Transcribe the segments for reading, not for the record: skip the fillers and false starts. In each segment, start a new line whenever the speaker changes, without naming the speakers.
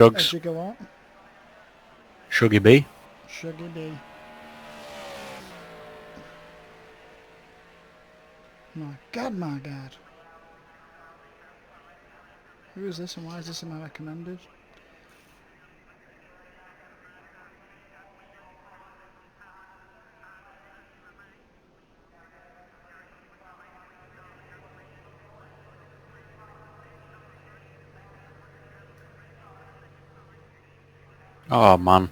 Drugs.
Sugar what?
Shuggy B.
Sugar B. My god, my god. Who is this and why is this in my recommended?
Oh man.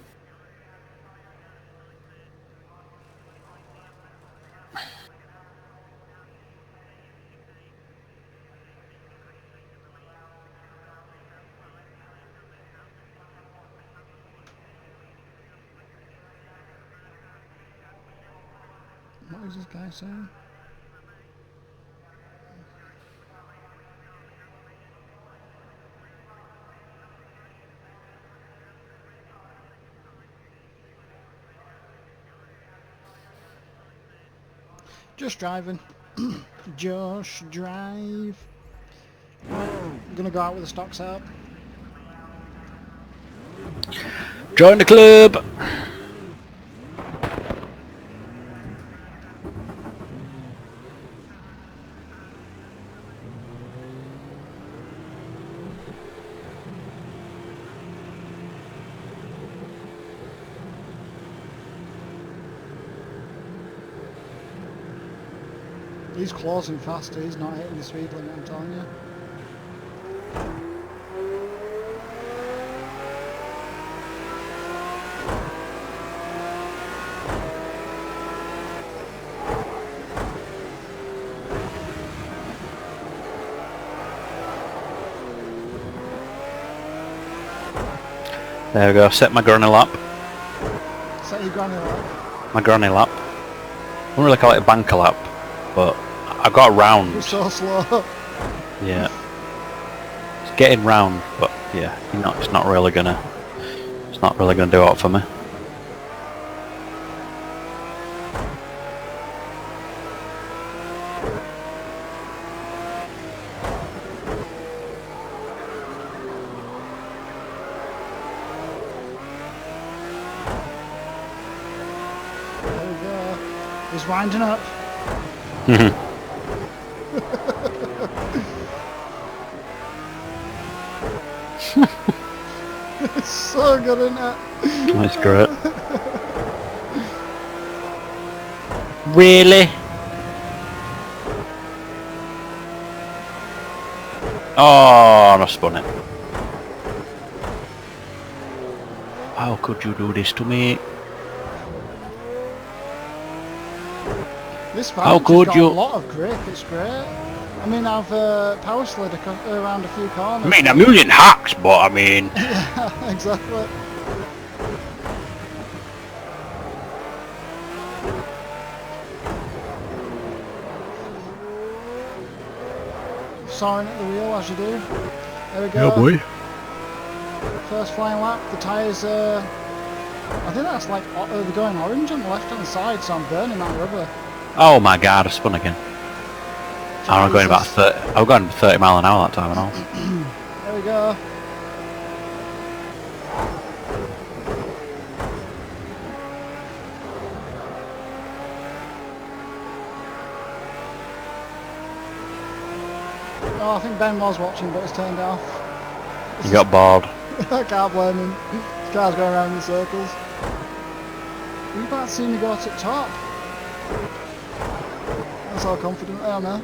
What is this guy saying? Just driving. Just drive. I'm gonna go out with the stock setup.
Join the club.
He's closing faster, he's not hitting the speed limit, I'm telling you.
There we go. Set my granny lap.
Set your granny lap.
My granny lap. I wouldn't really call it a banker lap, but I got round.
You're so slow.
Yeah. It's getting round, but yeah, it's not really gonna do it for me.
There we go. He's winding up. It's so good, isn't it?
That's great. Really? Oh, I spun it. How could you do this to me?
This
How
fight
could
got
you?
a lot of grip, it's great. I mean, I've power slid around a few corners.
I mean, I'm using hacks, but I mean...
Yeah, exactly. Sawing at the wheel as you do. There we go.
Yeah, boy.
First flying lap. The tyres, I think that's like, they're going orange on the left hand side, so I'm burning that rubber.
Oh my god, I spun again. I'm going about 30. I was going 30 mile an hour that time and all.
There we go. Oh, I think Ben was watching, but it's turned off.
You got bored.
I can't blame him. This car's going around in circles. You can't see me go to the top. That's how confident I am now.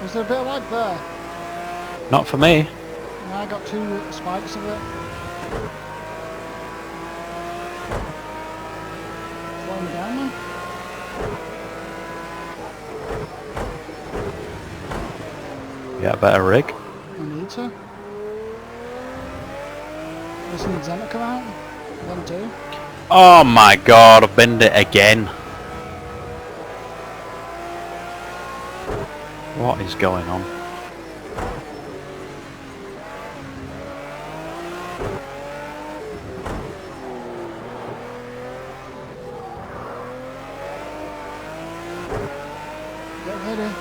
Was there a bit of lag there?
Not for me.
No, I got 2 spikes of it. Slow me down then.
Yeah, better rig.
I need to. This needs them to come out. Them too.
Oh my god, I've binned it again. What is going on?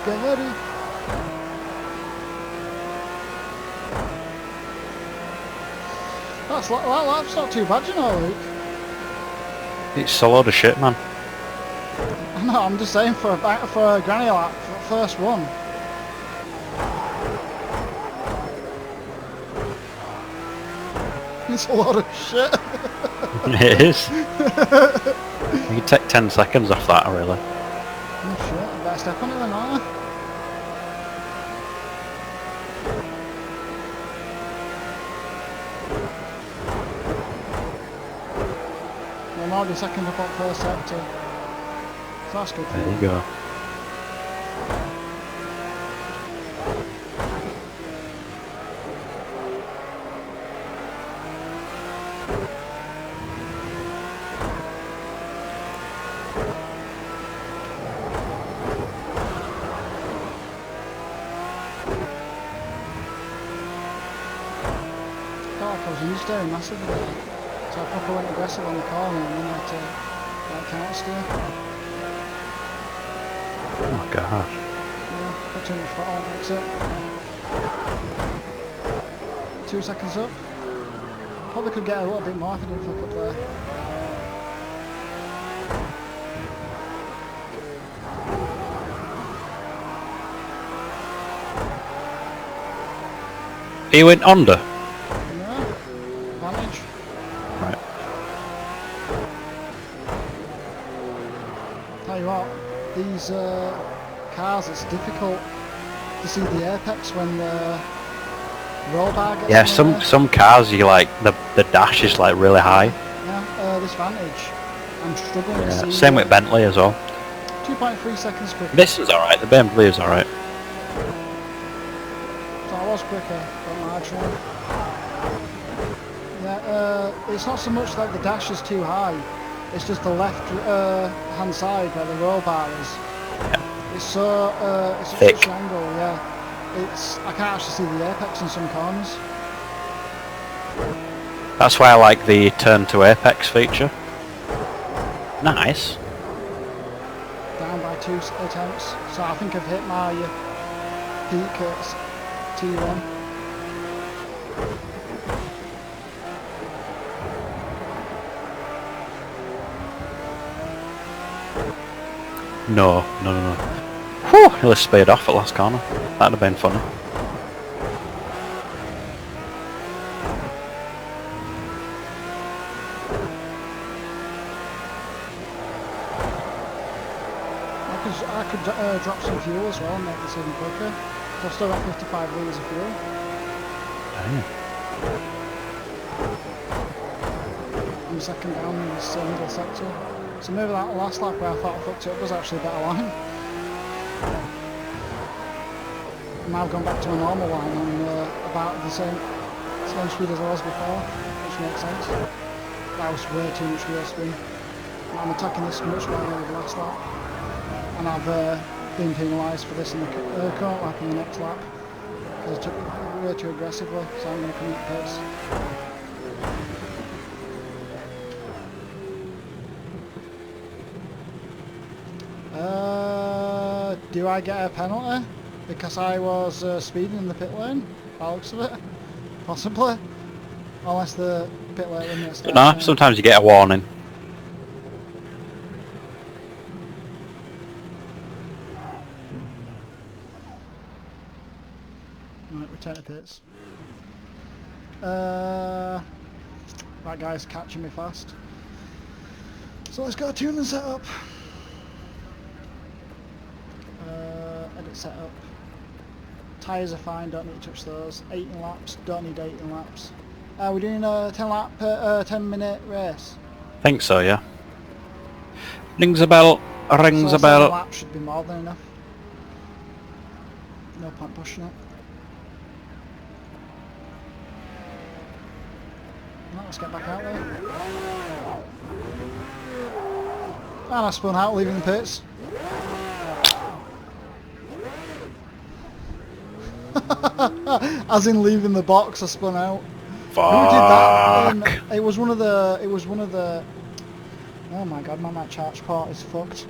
Get ready. That's not too bad, you know, Luke.
It's a load of shit, man.
No, I'm just saying for a granny lap, for the first one. It's a lot of shit.
It is. You can take 10 seconds off that, really.
Oh shit, I better step on it then, aren't I? I'm already second up on first sector. So that's good for
There
me.
you go.
I felt like I was understeering massively. So I proper went aggressive on the corner and then I had to like counter steer.
Oh my god.
Yeah, put too much foot on, that's it. 2 seconds up. Probably could get a little bit more if I didn't fuck up there.
He went under.
No, advantage.
Right.
Tell you what, these cars, it's difficult to see the apex when the roll bar gets
Yeah,
in the way.
some cars you like the dash is like really high.
Yeah, this Vantage, I'm struggling to
Yeah.
see.
Same with Bentley as well.
2.3 seconds quicker.
This is alright, the BMW is alright.
So I was quicker, but marginally. Yeah, it's not so much that the dash is too high, it's just the left hand side where the roll bar is.
Yeah.
It's so it's at
Thick.
such an angle, yeah. I can't actually see the apex in some corners.
That's why I like the turn to apex feature. Nice.
Down by 2 attempts, so I think I've hit my peak at T1.
No. Whew, nearly sped off at last corner. That'd have been funny.
I could drop some fuel as well and make this even quicker. So I've still got 55 litres of fuel.
Damn.
I'm second down in this middle sector. So maybe that last lap where I thought I fucked it up was actually a better line. And now I've gone back to a normal line on about the same speed as I was before, which makes sense. That was way too much wheel spin. I'm attacking this much better than the last lap. And I've been penalised for this in the current lap and the next lap. Because I took it way too aggressively, so I'm going to come at pace. Do I get a penalty? Because I was speeding in the pit lane, by the looks of it. Possibly. Unless the pit lane limits.
No, sometimes you get a warning.
Right, return to pits. That guy's catching me fast. So let's go tune and set up. Edit setup. Tyres are fine, don't need to touch those. 18 laps, don't need 18 laps. We're doing a 10 minute race.
Think so, yeah. Rings a bell. Rings
So
a
7
bell.
laps should be more than enough. No point pushing it. Right, let's get back out there. And I spun out, leaving the pits. As in leaving the box, I spun out.
Fuck.
Who did that? It was one of the. Oh my god, man, that charge part is fucked.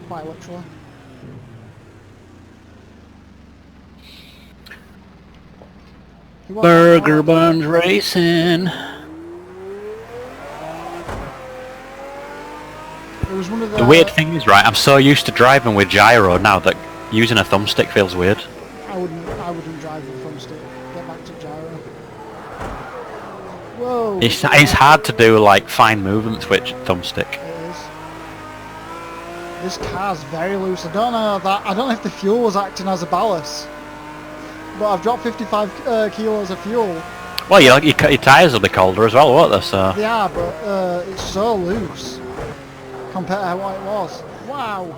Quite literally.
Burger Buns Racing.
It was one of
The weird thing is, right, I'm so used to driving with gyro now that using a thumbstick feels weird.
I wouldn't drive with a thumbstick. Get back to gyro. Whoa.
It's hard to do like fine movements with thumbstick.
It is. This car's very loose. I don't know if the fuel was acting as a ballast. But I've dropped 55 kilos of fuel.
Well, your tyres will be colder as well, won't they? So.
They are, but it's so loose compared to what it was. Wow.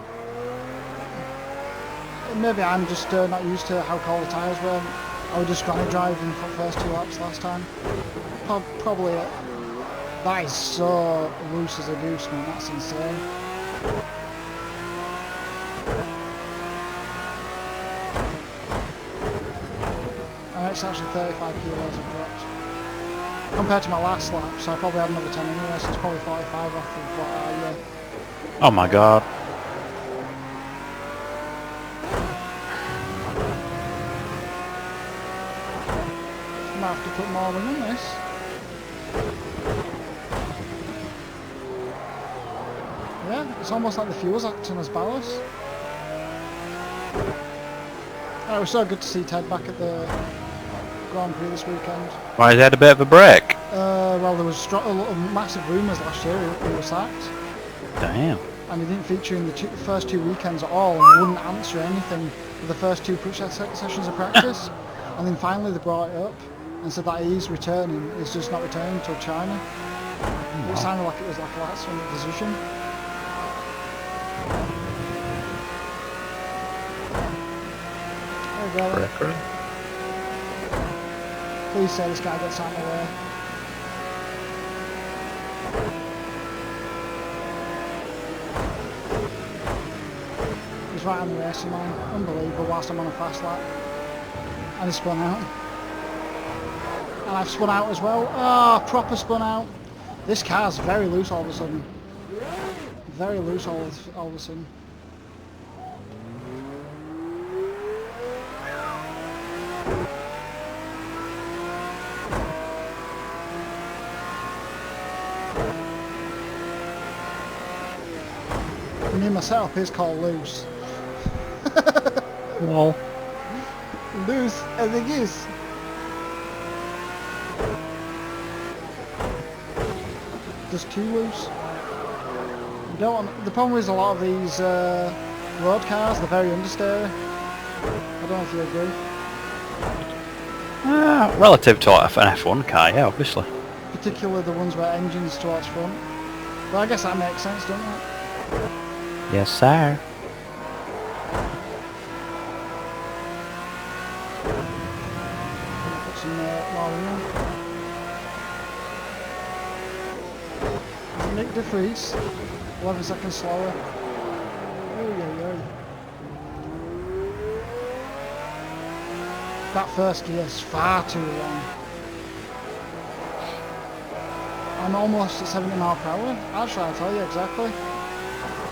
Maybe I'm just not used to how cold the tyres were. I was just trying to drive in for the first 2 laps last time. Probably it. That is so loose as a goose, man. That's insane. And it's actually 35 kilos I've dropped. Compared to my last lap, so I probably had another 10 anyway, so it's probably 45 off of what I
Oh my god.
I might have to put more in this. Yeah, it's almost like the fuel's acting as ballast. Oh, it was so good to see Ted back at the Grand Prix this weekend.
Why, he had a bit of a break?
Well, there was a lot of massive rumours last year he was sacked.
Damn.
And he didn't feature in the first 2 weekends at all and wouldn't answer anything for the first 2 sessions of practice. And then finally they brought it up and said that he's returning. He's just not returning until China. It sounded like it was like a last minute decision. There we go. Please say this guy gets out of the way. He's right on the racing line. Unbelievable, whilst I'm on a fast lap. And he spun out. And I've spun out as well. Ah, proper spun out. This car's very loose all of a sudden. Very loose all of a sudden. Me and my setup is called loose.
Well.
Loose as a goose. Just too loose. You don't want, the problem is a lot of these road cars, they're very understeer. I don't know if you agree.
Relative to an F1 car, yeah, obviously.
Particularly the ones where engines towards front. But I guess that makes sense, doesn't it?
Yes, sir.
Put some more room. Nick De Vries, 11 seconds slower. That first gear is far too long. I'm almost at 70 miles per hour. Actually, I'll tell you exactly.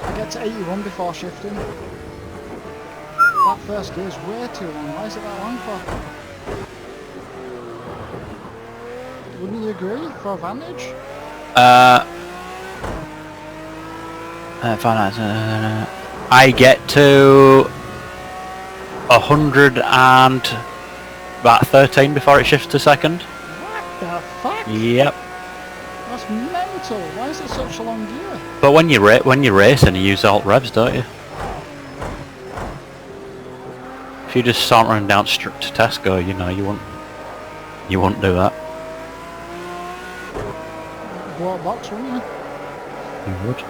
I get to 81 before shifting. That first gear is way too long. Why is it that long for? Wouldn't you agree? For advantage?
I get to 100 and about 13 before it shifts to second.
What the fuck?
Yep.
That's mental. Why is it such a long gear?
But when you're racing, you use alt revs, don't you? If you're just sauntering down to Tesco, you know, you wouldn't do that.
Blow a box, wouldn't you?
You would.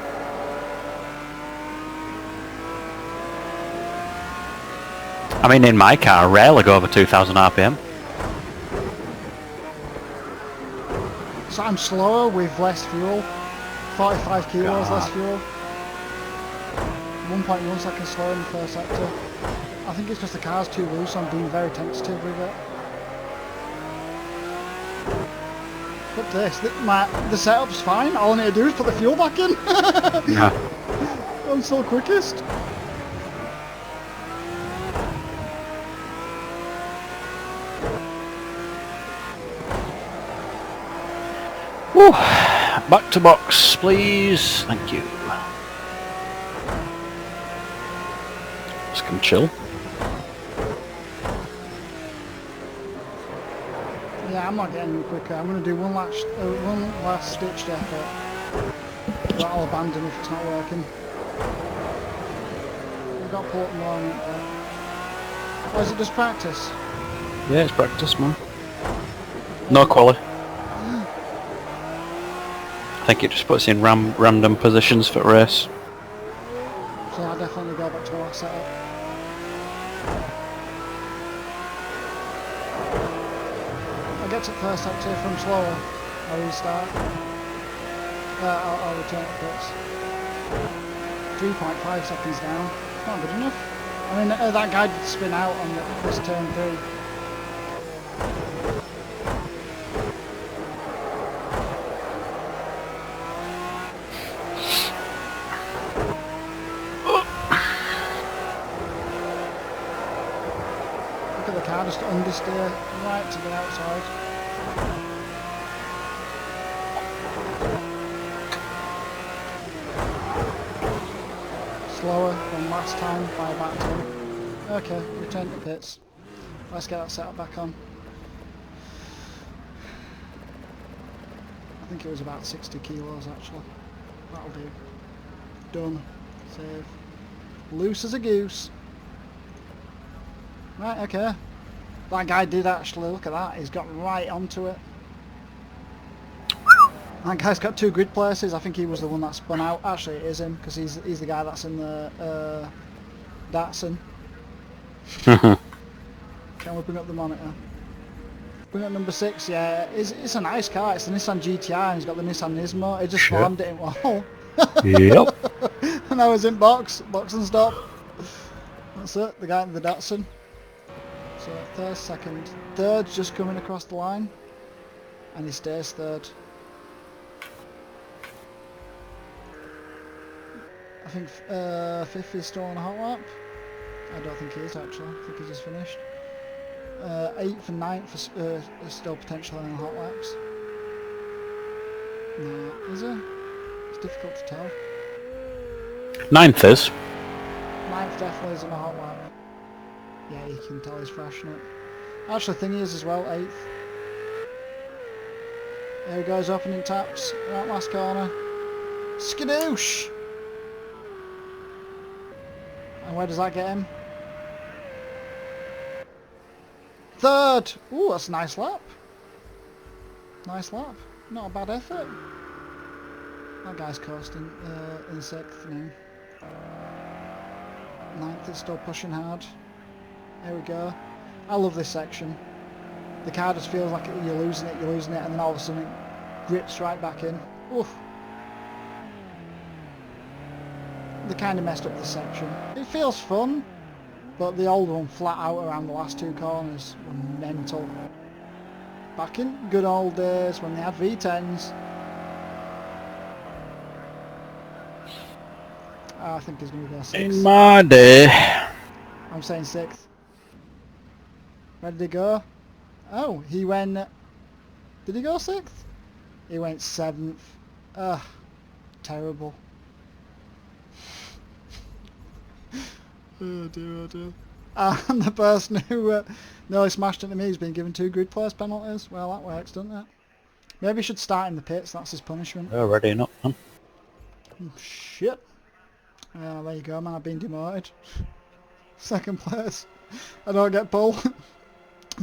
I mean, in my car, I rarely go over 2,000 RPM.
So I'm slower with less fuel. 45 kilos less fuel. 1.1 seconds slower in the first sector. I think it's just the car's too loose, so I'm being very tentative with it. But the setup's fine, all I need to do is put the fuel back in.
Yeah.
I'm still quickest.
Woo. Back to box, please. Thank you. Just come chill.
Yeah, I'm not getting any quicker. I'm going to do one last stitched effort. But I'll abandon if it's not working. We've got port and line up there. Or is it just practice?
Yeah, it's practice, man. No quality. I think it just puts you in random positions for race.
So I'll definitely go back to my last setup. I get to the first sector from slower. I'll restart. I'll return it pits. 3.5 seconds down. It's not good enough. I mean, that guy did spin out on this turn 3. Look at the car just understeer right to the outside. Slower than last time by about 2. Okay, return to pits. Let's get that setup back on. I think it was about 60 kilos actually. That'll do. Done. Save. Loose as a goose. Right, okay. That guy did actually, look at that, he's got right onto it. That guy's got 2 grid places. I think he was the one that spun out. Actually, it is him, because he's the guy that's in the Datsun. Can we bring up the monitor? Bring up number 6, yeah. It's a nice car. It's the Nissan GTI, and he's got the Nissan Nismo. He just slammed it in wall.
Yep.
And I was in box and stop. That's it, the guy in the Datsun. So, third, second. Third's just coming across the line. And he stays third. I think 5th is still on a hot lap. I don't think he is actually. I think he's just finished. 8th and 9th are still potentially on hot laps. No, is it? It's difficult to tell.
9th is.
9th definitely is on a hot lap. Yeah, you can tell he's thrashing it. Actually, thingy is as well, 8th. There he goes, opening taps. Right, last corner. Skadoosh! And where does that get him? 3rd! Ooh, that's a nice lap. Nice lap. Not a bad effort. That guy's coasting in 6th now. 9th is still pushing hard. There we go. I love this section. The car just feels like you're losing it, and then all of a sudden it grips right back in. Oof. They kind of messed up this section. It feels fun, but the old one flat out around the last 2 corners were mental. Back in good old days when they had V10s. I think he's going to go 6th.
In my day.
I'm saying 6th. Where did he go? Oh, he went... Did he go 6th? He went 7th. Ugh, terrible. Oh dear, oh dear. And the person who nearly smashed into me has been given 2 grid place penalties. Well, that works, doesn't it? Maybe he should start in the pits, that's his punishment.
Oh, ready enough, man.
Shit. There you go, man, I've been demoted. 2nd place. I don't get pull.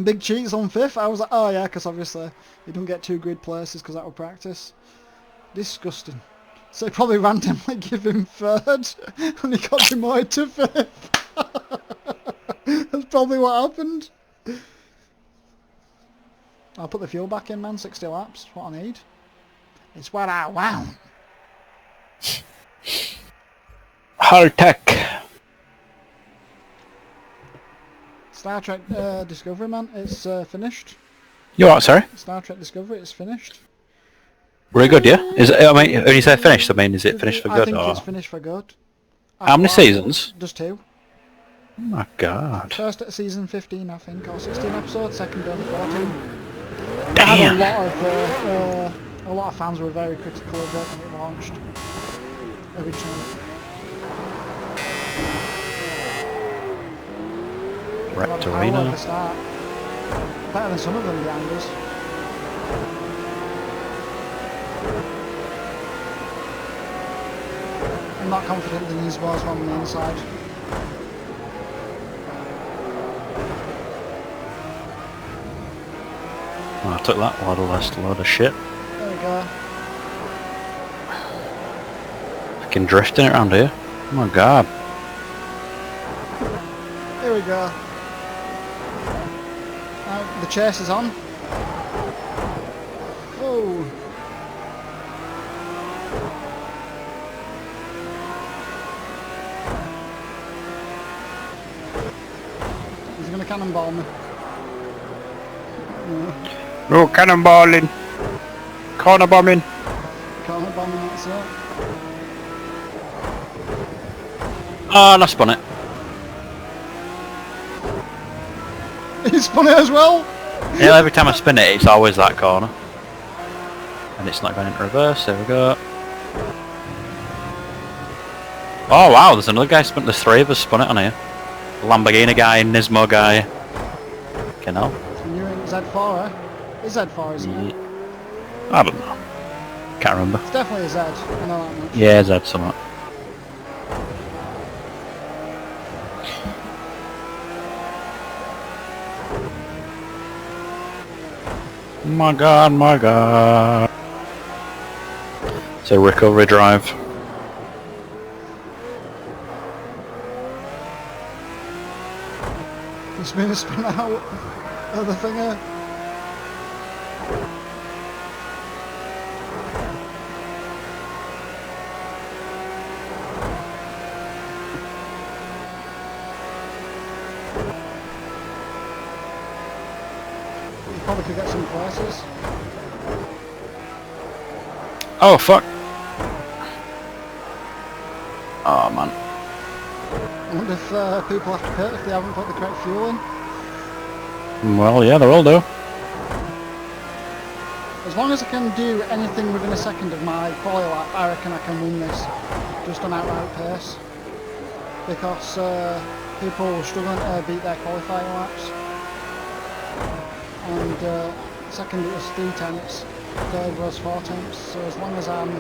Big cheats on 5th. I was like, oh yeah, because obviously you don't get 2 grid places because that would practice. Disgusting. So he probably randomly give him 3rd and he got demoted to 5th. That's probably what happened. I'll put the fuel back in, man. 60 laps. What I need. It's what I want.
High tech.
Star Trek Discovery, man, it's finished.
You what, sorry?
Star Trek Discovery, it's finished.
Really good, yeah? Is it, I mean, when you say finished, I mean, is it finished for
I
good,
think
or...?
it's finished for good.
How many seasons?
Just 2.
Oh my god.
First at season 15, I think, or 16 episodes, second on 14.
Damn!
A lot of fans were very critical of it when it launched originally.
Wrecked
At
arena.
the start. Better than some of them behind us. I'm not confident in these balls on the inside.
Oh, I took that load of shit.
There we go.
Fucking drifting it around here. Oh my god.
Here we go. The chase is on. Oh. He's gonna cannonball me.
No cannonballing! Corner bombing!
Cannonball me, that's it.
Oh, and I spun it.
He spun it as well!
Yeah, every time I spin it, it's always that corner. And it's not going into reverse, there we go. Oh wow, there's another guy spun, there's 3 of us spun it on here. Lamborghini guy, Nismo guy. Fucking hell.
You're in Z4, eh? It's Z4, isn't it?
I don't know. Can't remember.
It's definitely a Z, I know that much.
Yeah, Zed somewhat. My god, my god. It's a recovery drive.
He's been a spin out of the thinger. You probably could get some places.
Oh fuck. Oh man.
I wonder if people have to pit if they haven't put the correct fuel in.
Well, yeah, they will do.
As long as I can do anything within a second of my quali lap, I reckon I can win this. Just on outright pace. Because people are struggling to beat their qualifying laps. And second it was 3 tenths, third was 4 tenths. So as long as I'm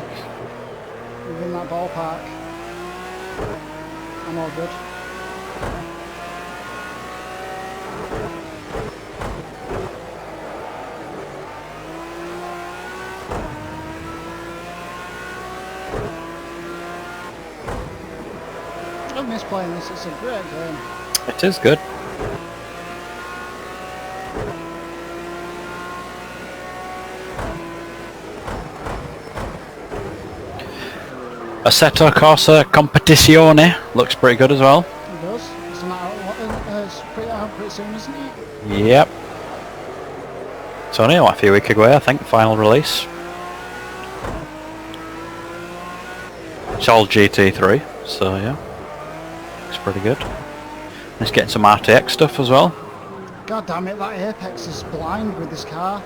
within that ballpark, I'm all good. I miss playing this, it's a great game.
It is good. Assetto Corsa Competizione looks pretty good as well.
It does. It's pretty out pretty soon, isn't it?
Yep. It's only like a few weeks away, I think, final release. It's all GT3, so yeah. Looks pretty good. Let's get some RTX stuff as well.
God damn it, that apex is blind with this car.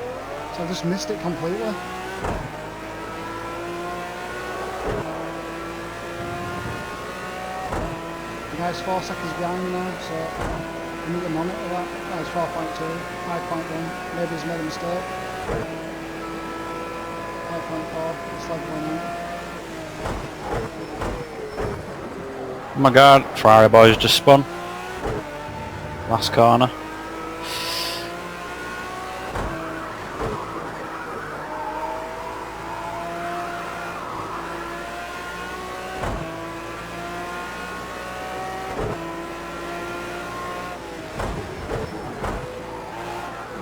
So I just missed it completely. The guy's 4 seconds behind me now, so I need to monitor that. That was 4.2, 5.1, maybe he's made a mistake. 5.4, it's leveling out.
Oh my god, Ferrari boys just spun. Last corner.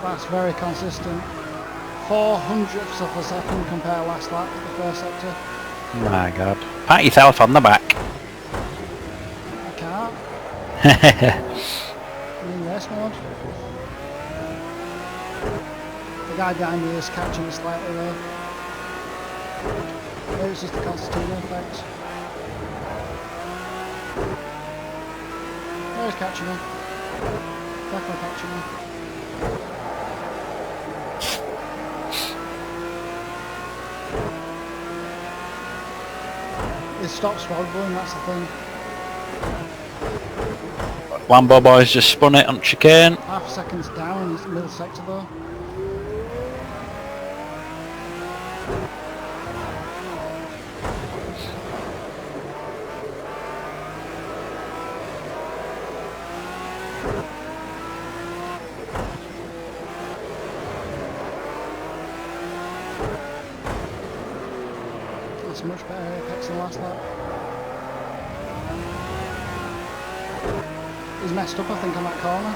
That's very consistent. 400ths of a second compared to last lap at the first sector.
My god. Pat yourself on the back.
In race mode. The guy behind me is catching it slightly there. Maybe it's just the Constantino effect. There's catching me. Definitely catching me. It stops wobbling, that's the thing.
Lambo boys just spun it on chicane.
Half a second's down, it's the middle sector though. That's much better apex than last lap. He's messed up, I think, on that corner.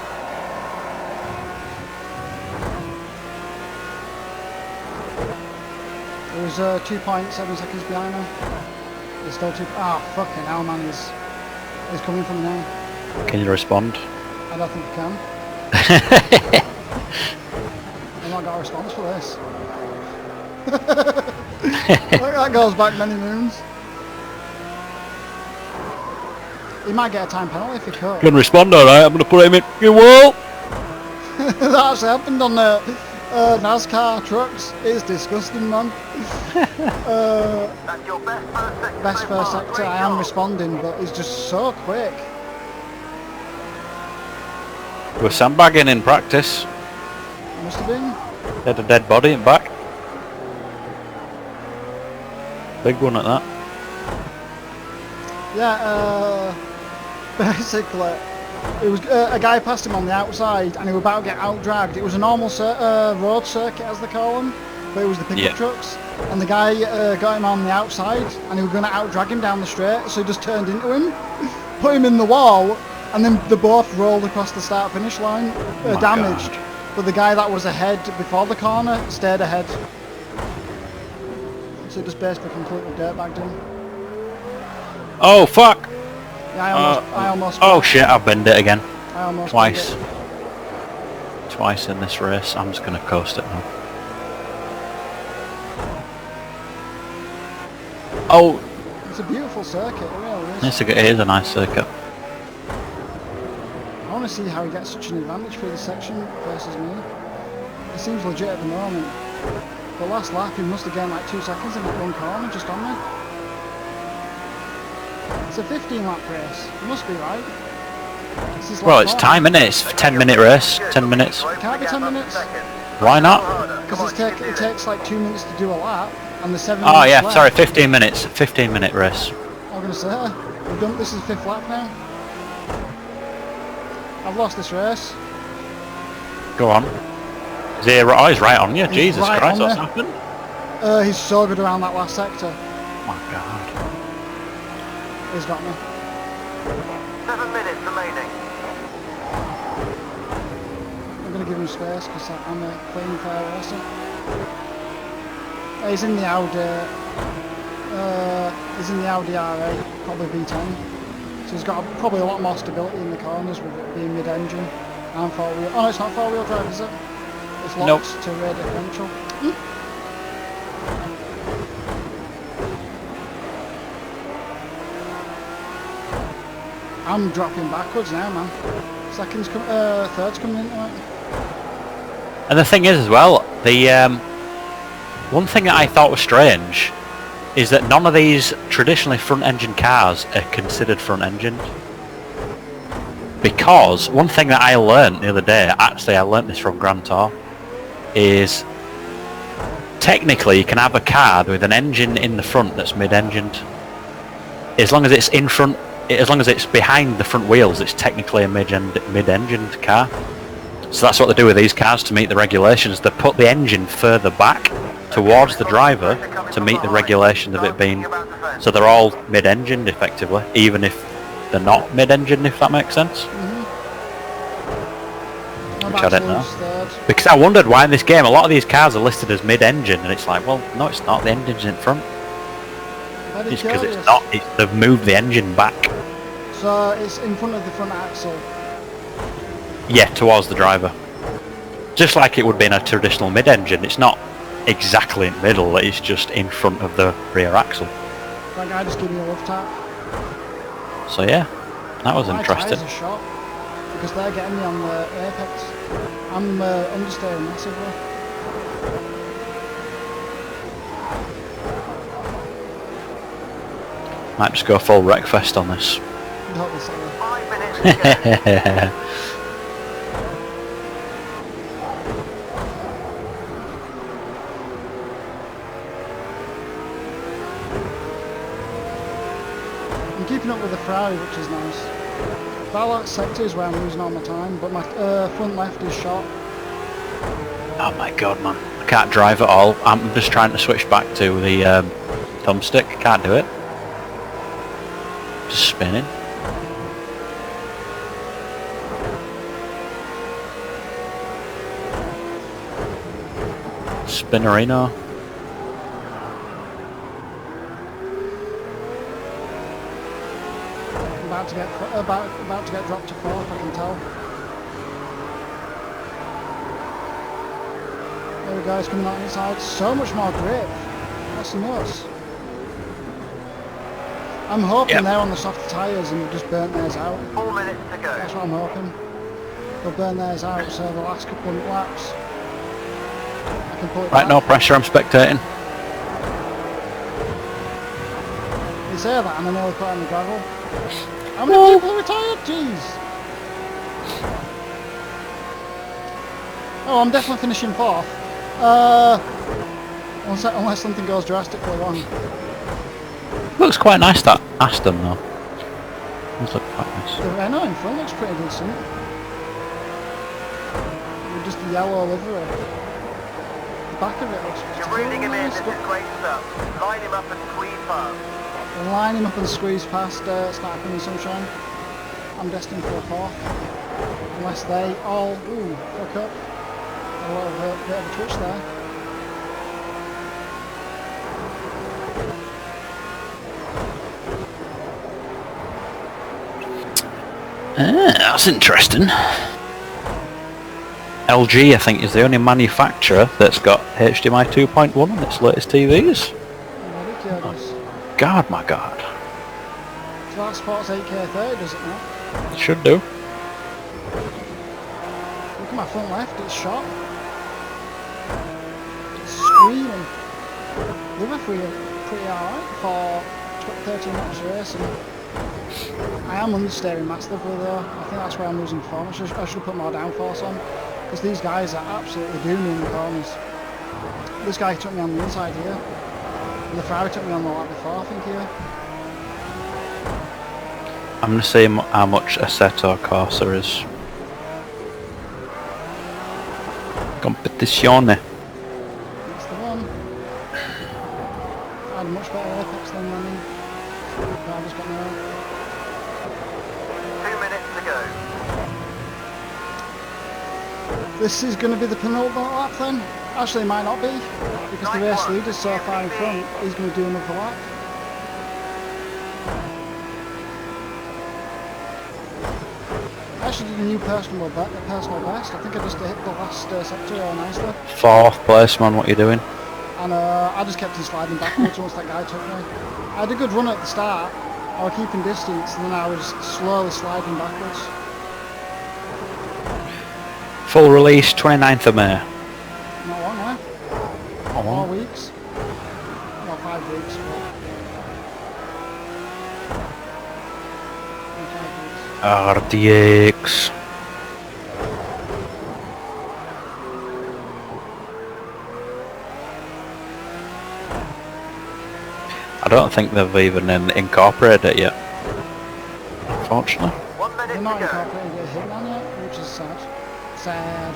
He was 2.7 seconds behind me. He's still two. Ah, fucking hell, man! He's coming from now.
Can you respond?
I don't think he can. I've not got a response for this. That goes back many moons. He might get a time penalty if he could.
Can respond, alright, I'm gonna put him in. You will!
That actually happened on the NASCAR trucks. It's disgusting, man.
That's your
Best first sector, I am responding, but it's just so quick.
We're sandbagging in practice.
Must have been.
Had a dead body and back. Big one at that.
Yeah, basically, it was a guy passed him on the outside and he was about to get out-dragged. It was a normal road circuit, as they call them, but it was the pickup trucks. And the guy got him on the outside and he was going to out-drag him down the straight, so he just turned into him, put him in the wall, and then they both rolled across the start-finish line, damaged.
God.
But the guy that was ahead before the corner stayed ahead. So it just basically completely dirtbagged him.
Oh fuck!
Yeah, I almost.
Oh shit! I've bent it again.
I almost
Twice.
did it.
Twice in this race. I'm just gonna coast it now. Oh,
It's a beautiful circuit, it really is.
it is a nice circuit.
I want to see how he gets such an advantage through this section versus me. He seems legit at the moment. But last lap he must have gained like 2 seconds in that one corner just on me. It's a 15 lap race. It must be right. This is
Well,
lap
it's
one.
time, isn't it? It's a 10-minute race. 10 minutes.
It can't be 10 minutes.
Why not?
Because it takes like 2 minutes to do a lap and the 7
Oh
minutes
yeah,
left.
sorry, 15 minutes. 15-minute race.
I was going to say, we've done, this is the 5th lap now. I've lost this race.
Go on. Is he, oh, he's right on you.
He's
Jesus
right
Christ,
on
what's
me.
happened?
He's so good around that last sector.
Oh my God.
He's got me.
7 minutes remaining.
I'm going to give him space because I'm a clean, fair racer. He's in the Audi. He's in the Audi RA, probably V10. So he's got probably a lot more stability in the corners with it being mid-engine and 4-wheel. Oh, no, it's not 4-wheel drive, is it? It's locked to rear differential. I'm dropping backwards now, man. Third's coming into it.
And the thing is as well, the one thing that I thought was strange is that none of these traditionally front-engine cars are considered front-engined. Because one thing that I learnt the other day, actually I learnt this from Grand Tour, is technically you can have a car with an engine in the front that's mid-engined. As long as it's in front, as long as it's behind the front wheels, it's technically a mid-engined car. So that's what they do with these cars to meet the regulations. They put the engine further back towards the driver to meet the regulation of it being... So they're all mid-engined effectively, even if they're not mid-engined, if that makes sense. Which I don't know. Because I wondered why in this game a lot of these cars are listed as mid-engine, and it's like, well, no, it's not. The engine's in front. It's because it's not. They've moved the engine back.
So it's in front of the front axle.
Yeah, towards the driver. Just like it would be in a traditional mid-engine. It's not exactly in the middle, it's just in front of the rear axle.
That guy just gave me a love tap.
So yeah, that was
My
interesting.
tyres are shot because they're getting me on the apex. I'm understeering massively.
Might just go full wreckfest on this.
Don't be silly.
5 minutes to go.
I'm keeping up with the Ferrari, which is nice. That last sector is where I'm losing all my time, but my front left is shot.
Oh my god, man. I can't drive at all. I'm just trying to switch back to the thumbstick. Can't do it. Just spinning. Spinnerino.
About to get dropped to fourth, I can tell. There we go, it's coming out inside. So much more grip. That's nuts. I'm hoping they're on the soft tyres and they've just burnt theirs out.
4 minutes to go.
That's what I'm hoping. They'll burn theirs out, so the last couple of laps I can pull it
Right,
back.
no pressure, I'm spectating.
You say that and I nearly put on the gravel. How many people are retired? Jeez. Oh, I'm definitely finishing fourth. Unless something goes drastically wrong.
Looks quite nice, that Aston though. Does look quite nice.
The Renault in front looks pretty decent. With just the yellow livery. The back of it looks
You're reeling him in,
nice.
this is great stuff. Line him up and squeeze past.
Line him up and squeeze past Stark in the Sunshine. I'm destined for a fourth. Unless they all fuck up. A lot of bit of a twitch there.
That's interesting. LG, I think, is the only manufacturer that's got HDMI 2.1 on its latest TVs.
Ridiculous.
God, my God.
So that sports 8K30, does it not?
It should do.
Look at my front left, it's shot. It's screaming. The referee are pretty alright for 13 laps of racing. I am understeering massively though. I think that's where I'm losing form. I should have put more downforce on. Because these guys are absolutely doing me in the corners. This guy took me on the inside here. And the Ferrari took me on the lap before, I think, here.
I'm going to see how much Assetto Corsa is. Competizione.
That's the one. I had a much better apex than running. I just got me out.
2 minutes to go.
This is going to be the penultimate lap then? Actually, it might not be, because the race leader's so far in front, he's going to do another lap. I actually did a new personal best. I think I just hit the last sector real nicely.
Fourth place, man, what are you doing?
And I just kept on sliding backwards once that guy took me. I had a good run at the start, I was keeping distance, and then I was slowly sliding backwards.
Full release, 29th of May.
Not long, eh?
Oh,
4 weeks. Well, 5 weeks, but... 5 weeks.
RTX. I don't think they've even incorporated it yet, unfortunately.
1 minute
They're
to
not
go.
incorporating a hitman yet, which is sad. Sad.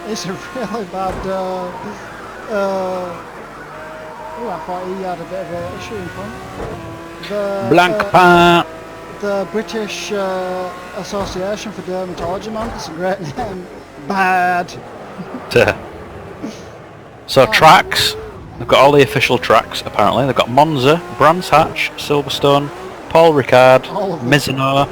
It's a really bad, I thought he had a bit of an issue in front. The,
Blank pain.
The British Association for Dermatology, man, it's a great name. Bad.
So tracks, they've got all the official track tracks, apparently. They've got Monza, Brands Hatch, Silverstone, Paul Ricard,
All of them.
Mizano,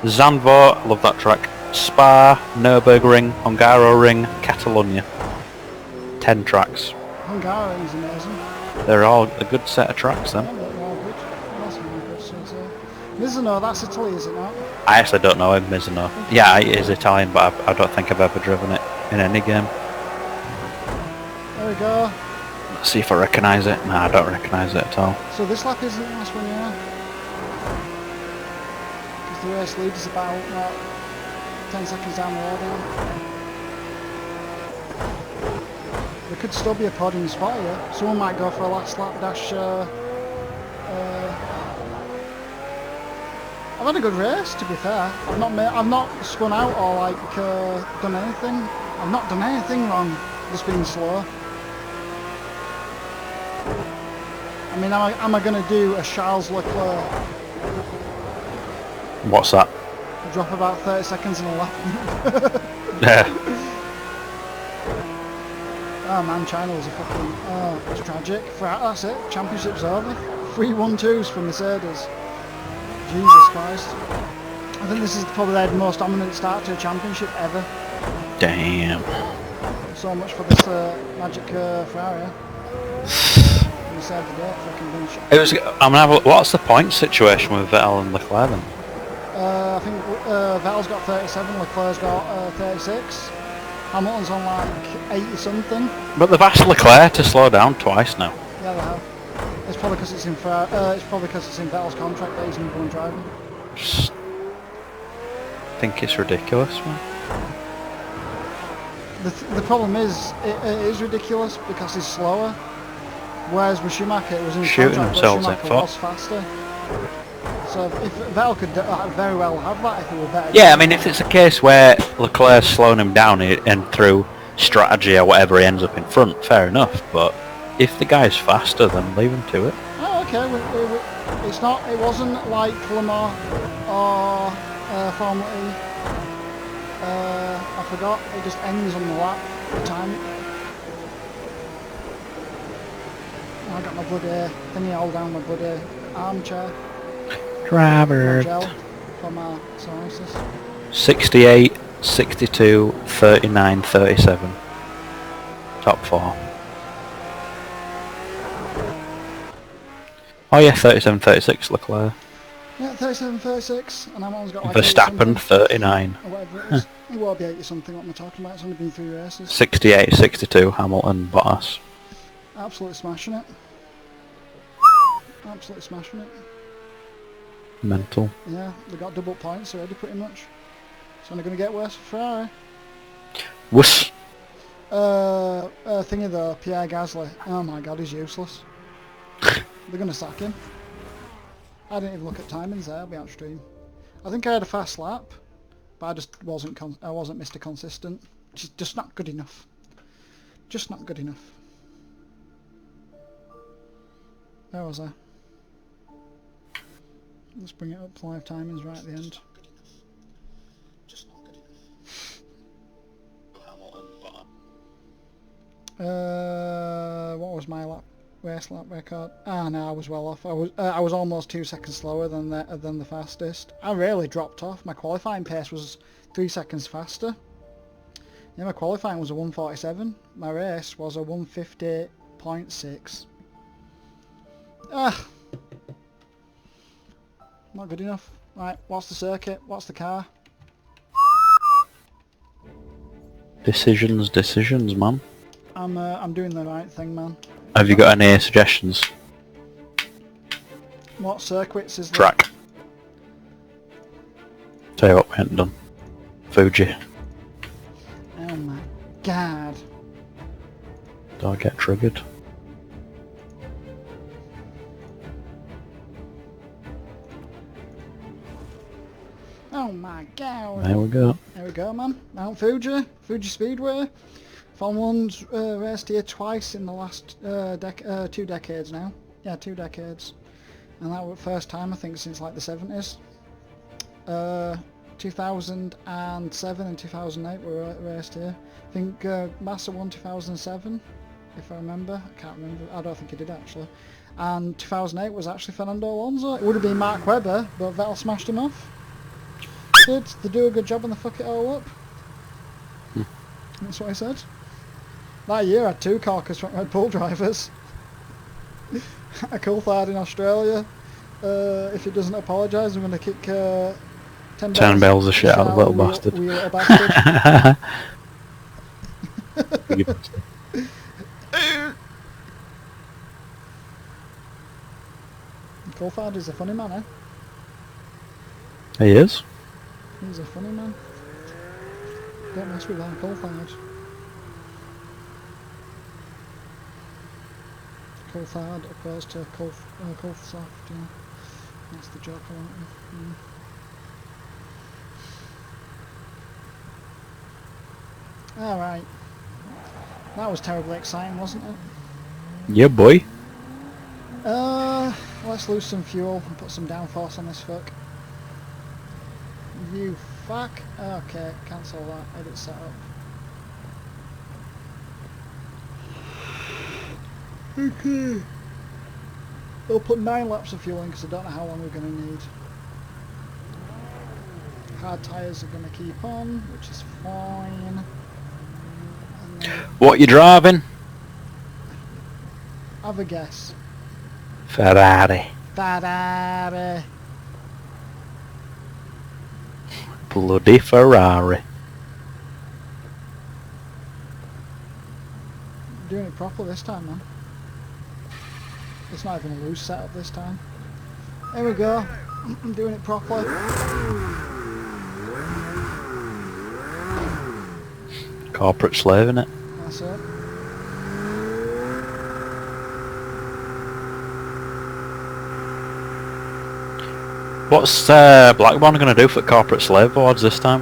Zandvoort, love that track, Spa, Nürburgring, Hungaroring, Catalonia. 10 tracks.
Hungary is amazing.
They're all a good set of tracks
Yeah,
then.
they're all good. That's really good. So, Mizano, that's Italy, is it not?
I actually don't know Mizano. Yeah, it is Italian, but I don't think I've ever driven it in any game.
There we go.
Let's see if I recognise it. No, I don't recognise it at all.
So this lap isn't the last one, yeah? Because the race lead is about, what, 10 seconds down the road now. There could still be a podium spot here. Someone might go for a last lap dash. I've had a good race, to be fair. I've not spun out or like done anything. I've not done anything wrong. Just being slow. I mean, am I going to do a Charles Leclerc?
What's that?
Drop about 30 seconds in a lap.
Yeah.
Oh man, China was a fucking... Oh, it's tragic. That's it. Championship's over. 3-1-2s for Mercedes. Jesus Christ. I think this is probably their most dominant start to a championship ever.
Damn.
So much for this magic Ferrari. You said the day, fucking been shot.
It was. I'm gonna have a, what's the point situation with Vettel and Leclerc then?
I think Vettel's got 37, Leclerc's got 36. Hamilton's on like 80 something.
But they've asked Leclerc to slow down twice now.
Yeah, they have. It's probably because it's in Vettel's contract that he's number one driver.
Just think it's ridiculous, man.
The problem is, it is ridiculous because he's slower. Whereas with Schumacher, it was in
Shooting
contract, but
themselves in
Schumacher
foot.
was faster. So if Vettel could very well have that if he were better.
Yeah, I mean, if it's a case where Leclerc's slowing him down and through strategy or whatever he ends up in front, fair enough. But if the guy's faster, then leave him to it.
Oh, okay. It's not. It wasn't like Le Mans or Formula E. I forgot. It just ends on the lap. The time. I got my bloody thingy all down my bloody armchair.
Driver.
Gel for my psoriasis.
68, 62, 39, 37. Top 4. Oh yeah, 37, 36 Leclerc.
Yeah, 37, 36, and Hamilton's got like
Verstappen, 39.
or whatever it is. It will be 80 something, what am I talking about? It's only been 3 races.
68, 62 Hamilton, Bottas.
Absolutely smashing it. Absolutely smashing it.
Mental.
Yeah, they got double points already pretty much. It's only going to get worse for Ferrari.
Wuss.
Thingy though, Pierre Gasly. Oh my god, he's useless. They're going to sack him. I didn't even look at timings there, I'll be on stream. I think I had a fast lap, but I just wasn't Mr. Consistent. Just not good enough. Just not good enough. Where was I? Let's bring it up, live timings right at the end. Just not good enough. What was my race lap record? Ah, no, I was well off. I was almost 2 seconds slower than the fastest. I really dropped off. My qualifying pace was 3 seconds faster. Yeah, my qualifying was a 1:47. My race was a 1:50.6. Ah. Not good enough. Right, what's the circuit? What's the car?
Decisions, man.
I'm doing the right thing, man.
Have you got any suggestions?
What circuits is there?
Track. Tell you what we haven't done. Fuji.
Oh my god.
Do I get triggered?
Oh my god.
There we go.
There we go, man. Mount Fuji. Fuji Speedway. Formula 1's raced here twice in the last 2 decades now. Yeah, 2 decades. And that was the first time, I think, since like the 70s. 2007 and 2008 were raced here. I think Massa won 2007. if I remember. I can't remember. I don't think he did actually. And 2008 was actually Fernando Alonso. It would have been Mark Webber, but Vettel smashed him off. Did they do a good job and they fuck it all up? That's what I said. That year I had 2 Caucus Red Bull drivers. A Coulthard in Australia. If he doesn't apologise, I'm going to kick
10 bells of shit out of the little bastard.
Wee little bastard.
You bastard.
Coulthard is a funny man, eh?
He is.
He's a funny man. Don't mess with that Coulthard. Coulthard opposed to Coulthsoft, yeah. That's the joke I want. Alright. That was terribly exciting, wasn't it?
Yeah, boy.
Let's lose some fuel and put some downforce on this fuck. You fuck. Okay, cancel that. Edit setup. Okay. We'll put 9 laps of fuel in because I don't know how long we're going to need. Hard tyres are going to keep on, which is fine. And then
What you driving?
have a guess.
Ferrari.
Ferrari.
Bloody Ferrari.
Doing it properly this time, man. It's not even a loose setup this time. Here we go. I'm doing it properly.
Corporate slave, innit?
That's it.
What's Blackburn going to do for corporate slave boards this time?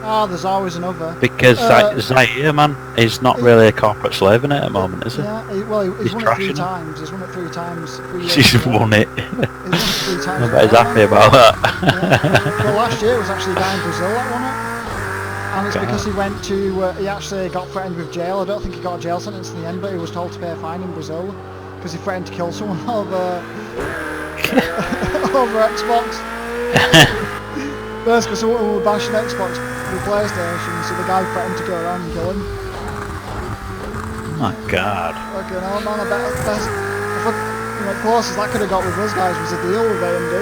Oh, there's always another.
Because Zaire, man, he's not really a corporate slave in it at the moment, is he?
Yeah, he's won it 3
trashing
times. He's won it 3 times. 3 years
He's
ago.
won it.
He's won it 3 times.
I bet he's happy about that.
Yeah. Well, last year it was actually a guy in Brazil that won it. And it's because he went to, he actually got threatened with jail. I don't think he got a jail sentence in the end, but he was told to pay a fine in Brazil because he threatened to kill someone over Xbox. Basically, someone were bashing Xbox with PlayStation, so the guy threatened to go around and kill him.
Oh my god.
Fucking hell, man, I bet that's the closest that could have got with us guys was a deal with AMD.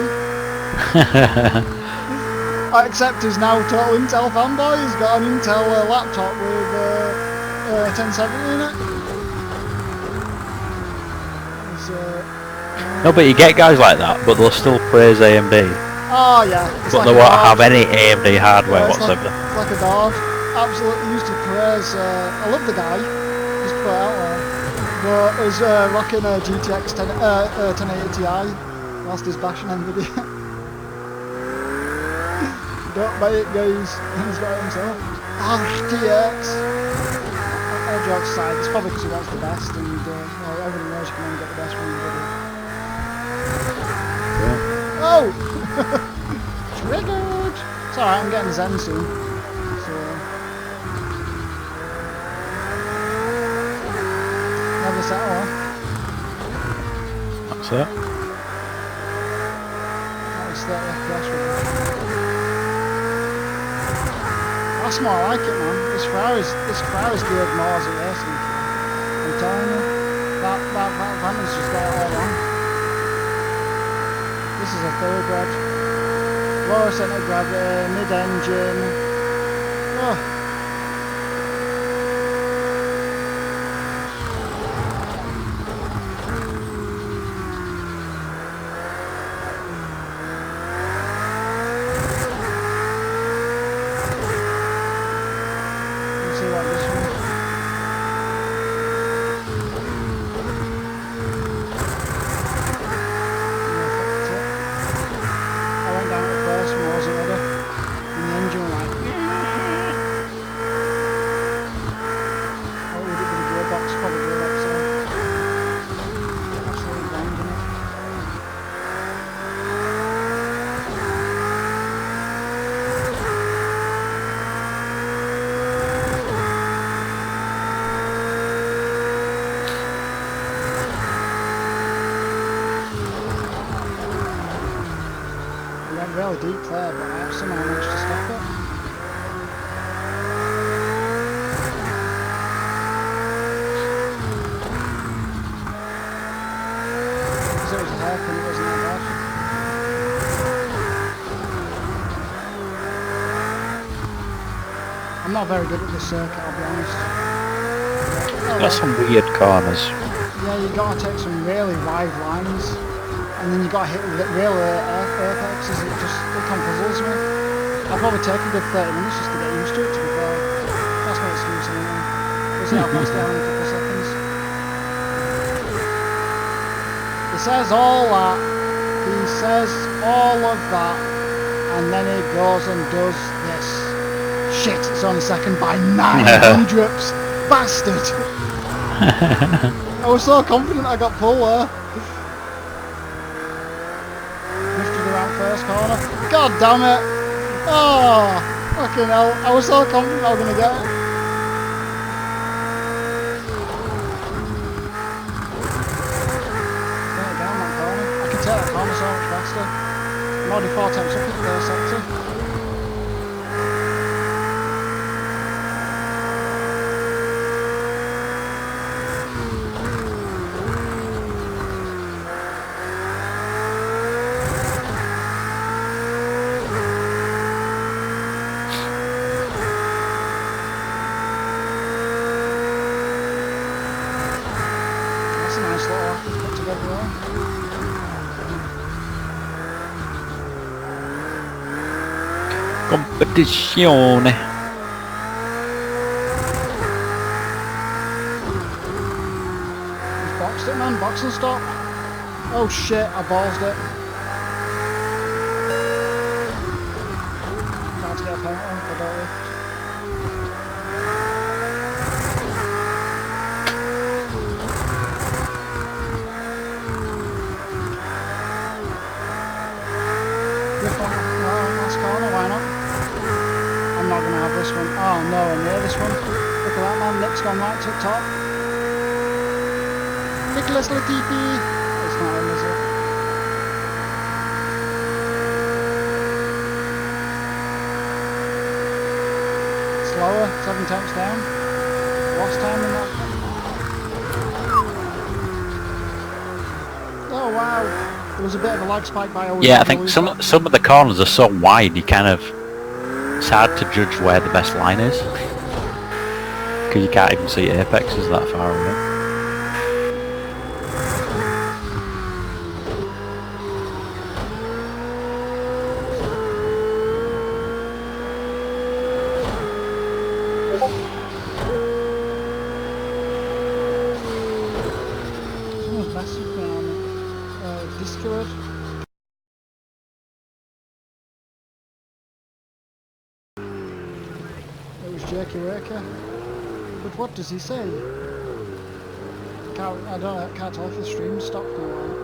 Except he's now a total Intel fanboy. He's got an Intel laptop with 1070 in it.
No, but you get guys like that, but they'll still praise AMD.
Oh yeah.
But they won't have any AMD hardware whatsoever.
It's like a dog. Absolutely used to praise. I love the guy. Just put it out there. But he's rocking a GTX 1080 Ti whilst he's bashing NVIDIA. Don't buy it, guys. He's got it himself. RTX. All jokes aside, it's probably because he wants the best, and well, everyone knows you can only get the best from NVIDIA. Yeah. Oh! Triggered! It's alright, I'm getting Zen soon. So. Never settle, huh?
That's it.
That was 30 FPS with it. That's more like it, man. This Ferrari's geared more as a racing car. I'm telling you, that van has just got it all wrong. This is a thoroughbred. Lower centre of gravity, mid-engine. Oh. Let's see what this one. I went down at first and I wasn't ready. And the engine was like, really deep there, but I somehow managed to stop it. Because it was a hairpin, it wasn't that bad. I'm not very good at this circuit, I'll be honest. Oh,
Got some weird corners.
yeah, you gotta take some really wide lines, and then you gotta hit real apexes. It confuzzles me. I'll probably take a good 30 minutes just to get used to it, to be fair. That's my excuse anyway. We'll see how fast they are in a couple of seconds. He says all that, he says all of that, and then he goes and does this. Shit, it's only second by 900. Bastard! I was so confident I got pulled there. Drifted around first corner. God damn it! Oh, fucking hell. I was so confident I was going to get it. Bring it down that corner. I can take that corner so much faster. I'm already 4 times up in the first sector. That's a nice little offer to put together there.
Competizione.
He's boxed it, man. Box and stop. Oh shit, I ballsed it. Can't get a penalty if I don't lift. Lift one. Last corner, why not? I'm not going to have this one. Oh, nowhere near this one. Look at that, man. Nick's gone right to the top. Nicholas Latifi. It's not him, is it? Slower, 7 tenths down. Lost time in that. Oh wow, there was a bit of a lag spike by always.
Yeah, I think some of the corners are so wide, it's hard to judge where the best line is. Because you can't even see apexes that far away.
Someone's messaged me on Discord. It was Jerky Worker. But what does he say? I can't tell if the stream stopped for a while.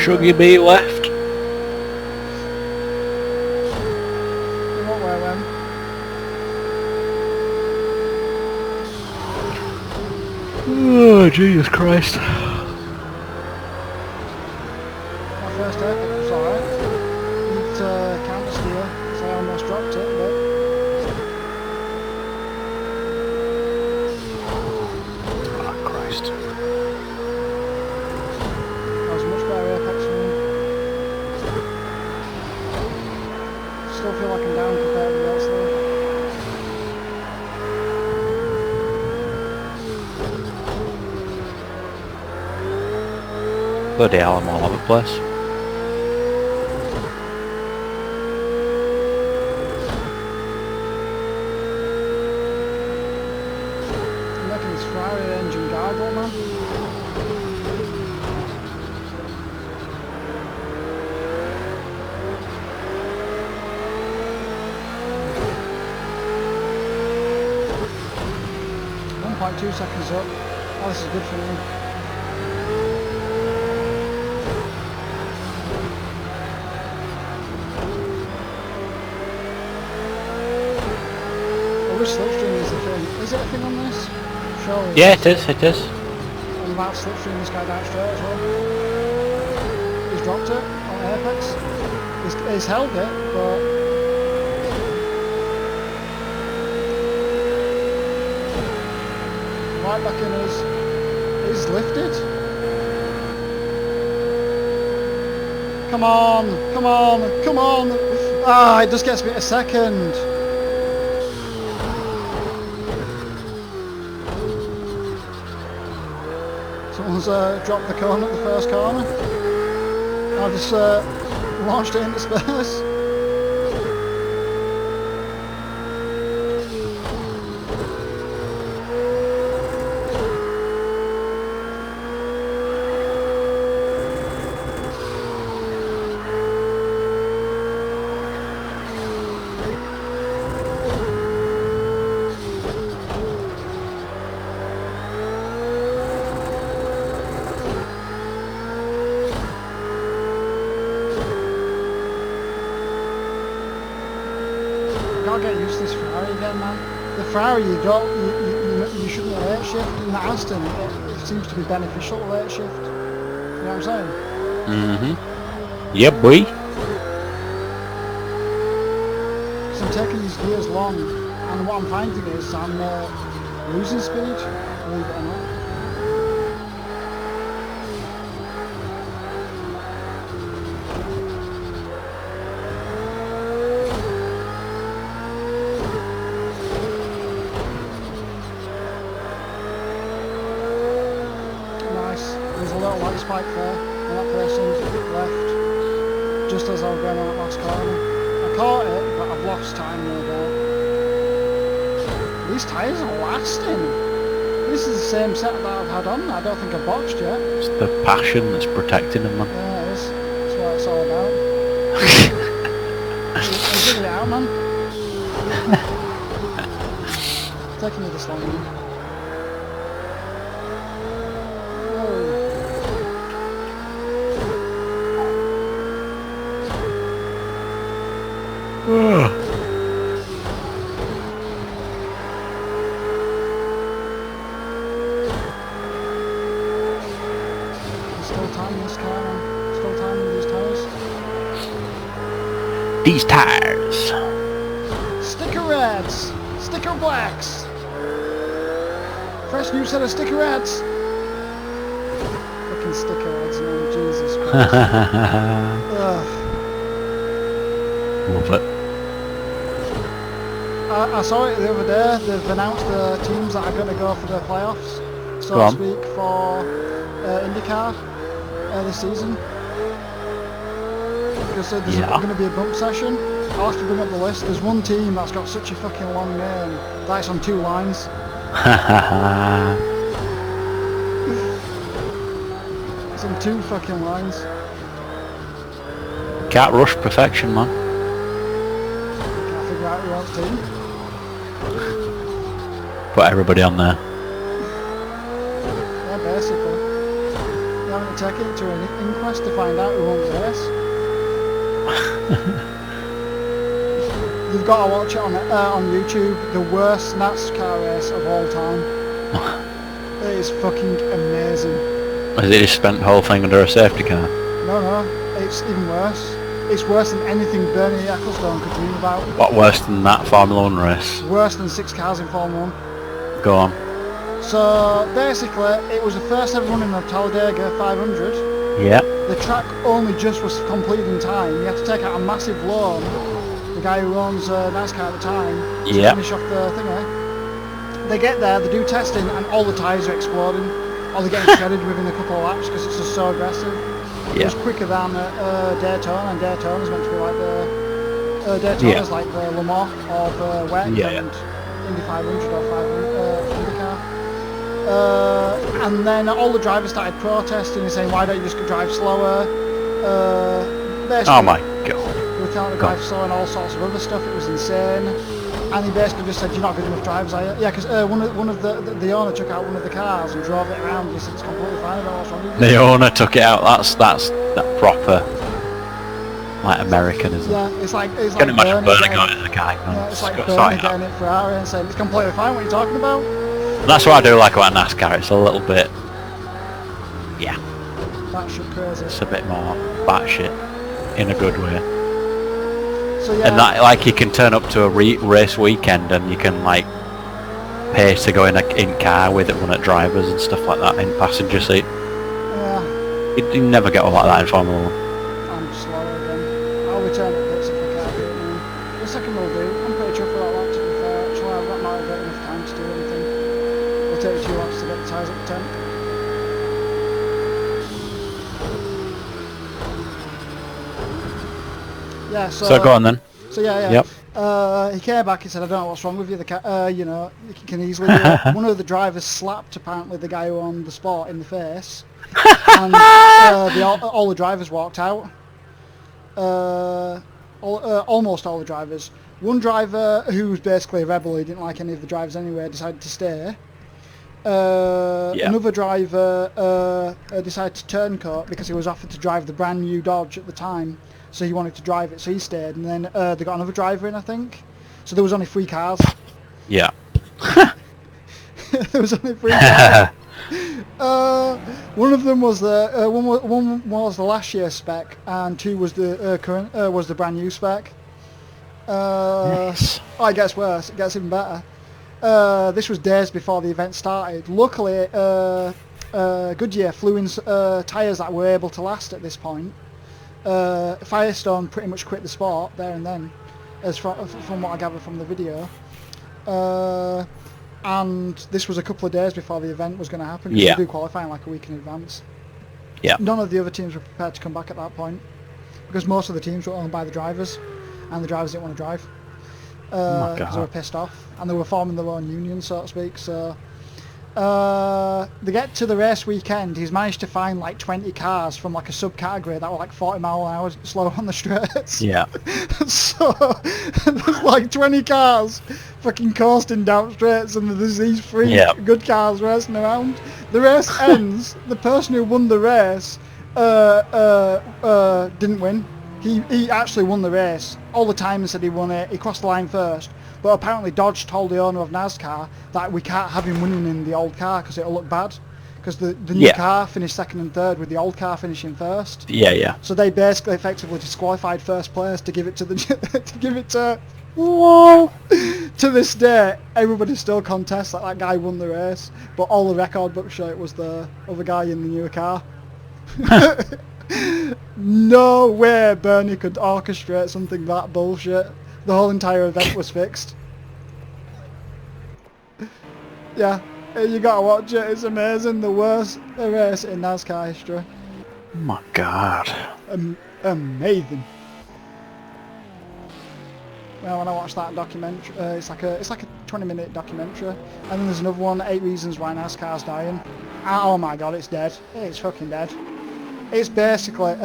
Shuggy B left.
What way then?
Oh, Jesus Christ.
My first airpick was alright. Need to counter steer, so I almost dropped it, but still feel like I'm down compared to everybody else though.
Bloody hell, I'm all over the place.
I'm making this Ferrari engine gargle, man. .2 seconds up. Oh, this is good for me. I wish slipstream is a thing. Is it a thing on this? Surely.
Yeah, it is, it is.
I'm about to slipstream this guy down straight as well. He's dropped it on Apex. He's held it, but right back in is lifted. Come on, come on, come on! Ah, it just gets me a second. Someone's dropped the cone at the first corner. I've just launched it into space. Gotta get used to this Ferrari again, man. The Ferrari you shouldn't late shift. In the Aston, it seems to be beneficial to late shift. You know what I'm saying?
Mm-hmm. Yeah, boy.
So I'm taking these gears long, and what I'm finding is I'm losing speed, believe it or not. There's a little white spike there, and that person left just as I was going on that last corner. I caught it, but I've lost time no doubt. These tyres are lasting. This is the same set that I've had on. I don't think I've boxed yet.
It's the passion that's protecting them, man.
Yeah, it is. That's what it's all about. I'm figuring it out, man. Taking me this long, man. Still timing this car, man. Still timing these tyres.
These tires.
Sticker reds! Sticker blacks! Fresh new set of sticker reds! Fucking sticker reds, man. Jesus Christ. Ugh.
Love it.
I saw it the other day. They've announced the teams that are going to go for the playoffs, so to speak, for IndyCar this season. Because there's going to be a bump session. I'll have to bring up the list. There's one team that's got such a fucking long name that it's on 2 lines. It's on 2 fucking lines.
Can't rush perfection, man.
Can't figure out who else team.
Put everybody on there.
Yeah, basically. You're having to take it to an inquest to find out who won the race. You've got to watch it on YouTube. The worst NASCAR race of all time. It is fucking amazing.
Has it just spent the whole thing under a safety car?
No, it's even worse. It's worse than anything Bernie Ecclestone could dream about.
What, worse than that Formula 1 race?
Worse than 6 cars in Formula 1.
Go on.
So basically, it was the first ever running of Talladega 500.
Yeah.
The track only just was completed in time. You had to take out a massive loan. The the guy who owns NASCAR at the time, to
Yeah.
finish off the thingy. They get there, they do testing, and all the tyres are exploding, or they're getting shredded within a couple of laps because it's just so aggressive. It was quicker than Daytona, and Daytona's meant to be like the Daytona's like the Le Mans or the WEC and Indy 500 or 500 IndyCar. And then all the drivers started protesting and saying, why don't you just drive slower?
Oh my god.
We can't drive slow and all sorts of other stuff. It was insane. And he basically just said, you're not good enough drivers, are you? Yeah, because one of the owner took out one of the cars and drove it around and he said it's completely fine, I don't know what's wrong with it.
The owner took it out. That's that proper like Americanism.
Yeah, it's like
Can you imagine Bernie
getting,
going to the guy?
yeah, it's like Bernie getting it Ferrari and saying it's completely fine, what are you talking about?
That's what I do like about NASCAR. It's a little bit, yeah,
Batshit crazy.
it's a bit more batshit in a good way.
So yeah,
And that, like, you can turn up to a race weekend and you can like pay to go in car with one of drivers and stuff like that in passenger seat.
yeah,
You never get all like that in Formula 1.
I'm slower again. I'll return it bits if I can't do it now. The second will do. I'm pretty chuffed with that lap to be fair. Actually, I've not got enough time to do anything. It'll take 2 laps to get the tyres up to 10. Yeah,
So go on then.
So yeah.
Yep.
He came back. He said, "I don't know what's wrong with you. You know, you can easily do it." One of the drivers slapped apparently the guy who owned the sport in the face, and all the drivers walked out. Almost all the drivers. One driver who was basically a rebel, he didn't like any of the drivers anyway, decided to stay. Another driver decided to turncoat because he was offered to drive the brand new Dodge at the time. So he wanted to drive it, so he stayed, and then they got another driver in, I think. So there was only 3 cars.
Yeah.
There was only 3 cars. One of them was the one was the last year's spec, and 2 was the current was the brand new spec.
Nice.
Oh, it gets worse. It gets even better. This was days before the event started. Luckily, Goodyear flew in tyres that were able to last at this point. Firestone pretty much quit the sport there and then, as from what I gather from the video. And this was a couple of days before the event was going to happen.
Yeah.
They do qualifying like a week in advance.
Yeah.
None of the other teams were prepared to come back at that point, because most of the teams were owned by the drivers, and the drivers didn't want to drive. Because they were pissed off, and they were forming their own union, so to speak. So they get to the race weekend. He's managed to find like 20 cars from like a subcategory that were like 40 mile an hour slower on the straights.
Yeah.
So there's like 20 cars fucking coasting down straights, and there's these 3 good cars racing around. The race ends. The person who won the race didn't win. He actually won the race. All the time said he won it. He crossed the line first. But apparently Dodge told the owner of NASCAR that we can't have him winning in the old car because it'll look bad. Because the new car finished 2nd and 3rd with the old car finishing 1st.
Yeah.
So they basically effectively disqualified 1st place to give it to the
Whoa.
To this day, everybody still contests that guy won the race, but all the record books show it was the other guy in the newer car. No way Bernie could orchestrate something that bullshit. The whole entire event was fixed. Yeah, you gotta watch it, it's amazing. The worst race in NASCAR history.
Oh my god.
Amazing. Well, when I watched that documentary, it's like a 20-minute documentary, and then there's another one, 8 Reasons Why NASCAR's Dying. Oh my god, it's dead. It's fucking dead. It's basically,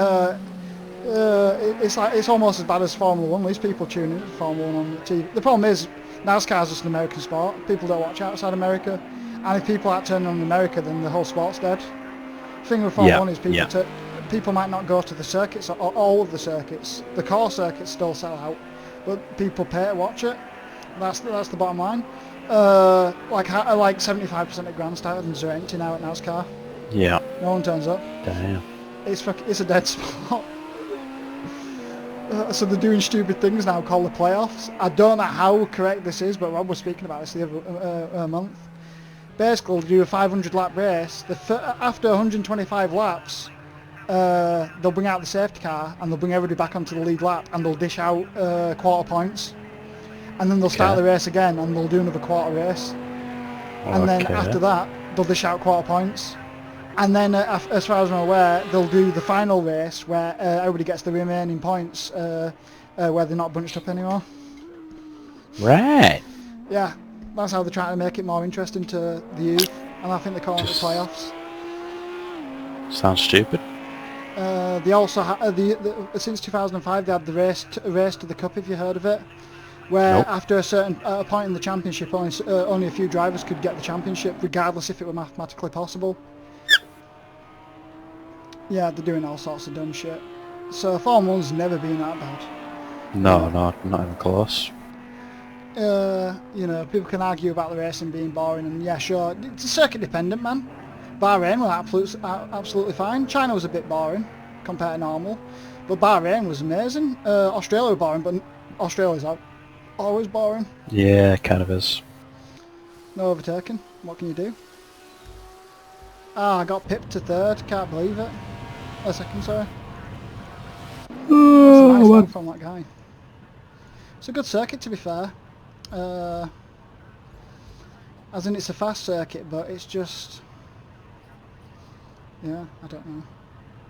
it's almost as bad as Formula 1. These people tune in to Formula 1 on the TV. The problem is, NASCAR's just an American sport. People don't watch outside America, and if people aren't turning on America, then the whole sport's dead. The thing with Formula 1 is people might not go to the circuits, or all of the circuits. The core circuits still sell out, but people pay to watch it. That's the bottom line. Like 75% of grandstands are empty now at NASCAR.
Yeah.
No one turns up.
Damn.
It's a dead sport. So they're doing stupid things now called the playoffs. I don't know how correct this is, but Rob was speaking about this the other month. Basically, they do a 500 lap race. After 125 laps, they'll bring out the safety car and they'll bring everybody back onto the lead lap and they'll dish out quarter points, and then they'll start the race again and they'll do another quarter race, and then after that they'll dish out quarter points, and then as far as I'm aware they'll do the final race where everybody gets the remaining points where they're not bunched up anymore.
Right.
Yeah, that's how they're trying to make it more interesting to the youth, and I think they're calling it the playoffs.
Sounds stupid.
They also since 2005 they had the race to the cup, if you heard of it, where after a certain point in the championship only a few drivers could get the championship, regardless if it were mathematically possible. Yeah, they're doing all sorts of dumb shit. So Formula 1's never been that bad.
No, not even close.
You know, people can argue about the racing being boring, and yeah, sure, it's a circuit dependent, man. Bahrain were absolutely fine. China was a bit boring compared to normal, but Bahrain was amazing. Australia were boring, but Australia's always boring.
Yeah, it kind of is.
No overtaking. What can you do? Ah, I got pipped to third. Can't believe it. A second, sorry. That's a nice one from that guy. It's a good circuit, to be fair. As in, it's a fast circuit, but it's just... yeah, I don't know.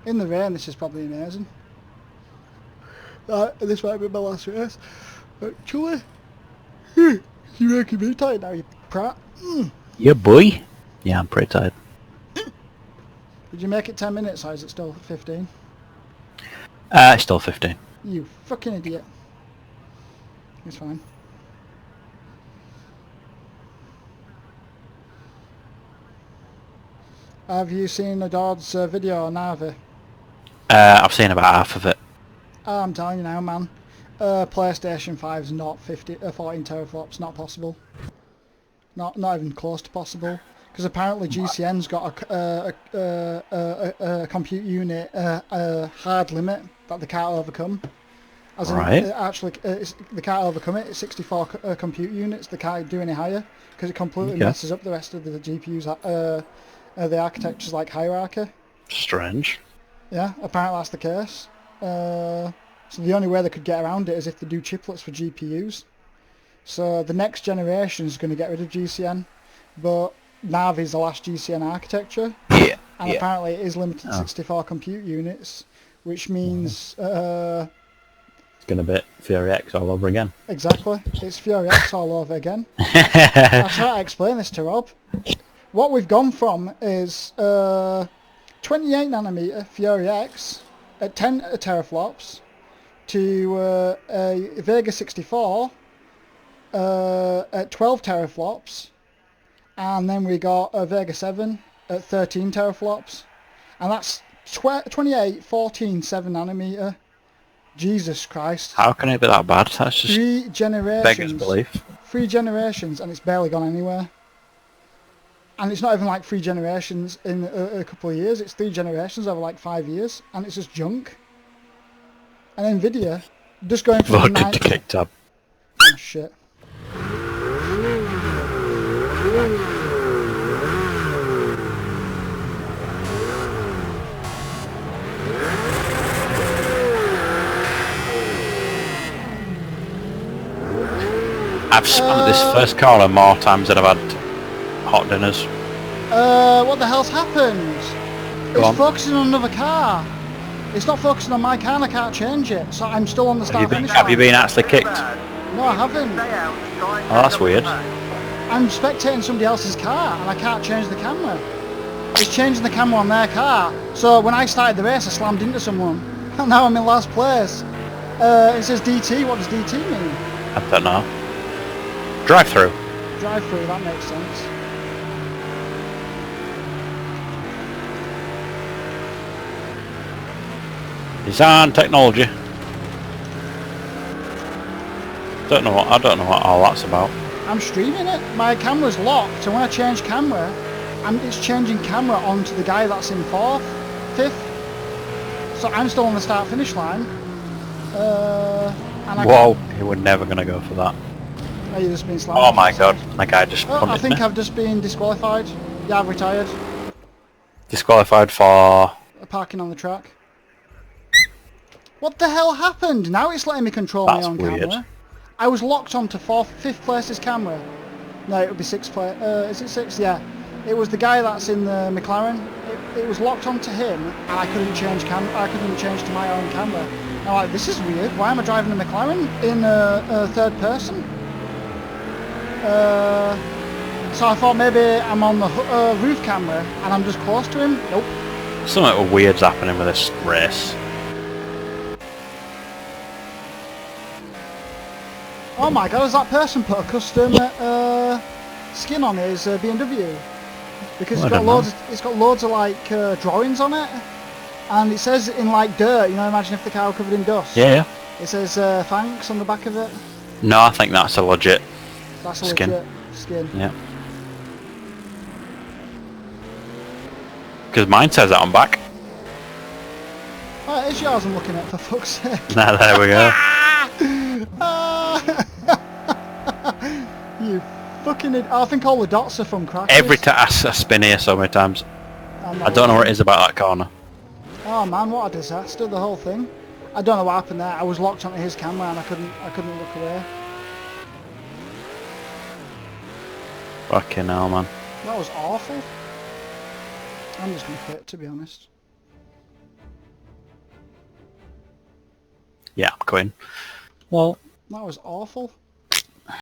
In the rain, this is probably amazing. This might be my last race. Actually, you're making me tired now, you prat.
Yeah, boy. Yeah, I'm pretty tired.
Did you make it 10 minutes, or is it still 15?
It's still 15.
You fucking idiot. It's fine. Have you seen Adord's video on Navi?
I've seen about half of it.
I'm telling you now, man. PlayStation 5's not 14 teraflops, not possible. Not even close to possible. Because apparently GCN's got a compute unit hard limit that they can't overcome. As in, actually, they can't overcome it. It's 64 compute units. They can't do any higher because it completely messes up the rest of the GPUs. The architecture's like hierarchy.
Strange.
Yeah, apparently that's the case. So the only way they could get around it is if they do chiplets for GPUs. So the next generation is going to get rid of GCN, but Navi's the last GCN architecture.
Yeah.
And apparently it is limited to 64 compute units, which means...
it's going to be Fury X all over again.
Exactly. It's Fury X all over again. I try to explain this to Rob. What we've gone from is 28 nanometer Fury X at 10 teraflops to a Vega 64 at 12 teraflops, and then we got a Vega 7 at 13 teraflops, and that's 28, 14, 7 nanometer. Jesus Christ.
How can it be that bad? That's just
3 generations.
beggars belief.
3 generations and it's barely gone anywhere. And it's not even like 3 generations in a couple of years, it's 3 generations over like 5 years, and it's just junk. And Nvidia, just going from the 9...
kick tab.
Oh shit.
I've spun this first corner more times than I've had hot dinners.
What the hell's happened? It's focusing on another car. It's not focusing on my car and I can't change it, so I'm still on the start finish line.
Have you been actually kicked?
No, I haven't.
Oh, that's weird.
I'm spectating somebody else's car and I can't change the camera. It's changing the camera on their car. So when I started the race, I slammed into someone. And now I'm in last place. It says DT. What does DT mean?
I don't know. Drive through.
Drive through, that makes sense.
Design technology. I don't know what all that's about.
I'm streaming it. My camera's locked, so when I change camera, it's changing camera onto the guy that's in 4th, 5th. So I'm still on the start finish line.
Whoa, you were never gonna go for that.
Oh, you just been slammed.
Oh my god, that guy just punted
I think
me.
I've just been disqualified. Yeah, I've retired.
Disqualified for
parking on the track. What the hell happened? Now it's letting me control
That's
my own
weird.
camera. I was locked onto 5th place's camera. No, it would be 6th place. Is it 6th? Yeah. It was the guy that's in the McLaren. It was locked onto him, and I couldn't change I couldn't change to my own camera. And I'm like, this is weird. Why am I driving a McLaren in third person? So I thought maybe I'm on the roof camera and I'm just close to him. Nope.
Something weird's happening with this race.
Oh my god, has that person put a custom skin on his BMW? Because
Well,
it's got loads of like drawings on it, and it says in like dirt. You know, imagine if the car were covered in dust.
Yeah.
It says thanks on the back of it.
No, I think that's a legit
That's a
skin.
legit skin.
Yeah. Because mine says that on back.
Oh, it is yours I'm looking at, for fuck's sake.
Nah, there we go.
You fucking I think all the dots are from crashes.
Every time I spin here so many times.
I'm
I
not
don't know what
looking.
it is about that corner.
Oh man, what a disaster, the whole thing. I don't know what happened there. I was locked onto his camera and I couldn't look away.
Fucking hell, man.
That was awful. I'm just gonna quit, to be honest.
Yeah, I'm going. Well,
That was awful.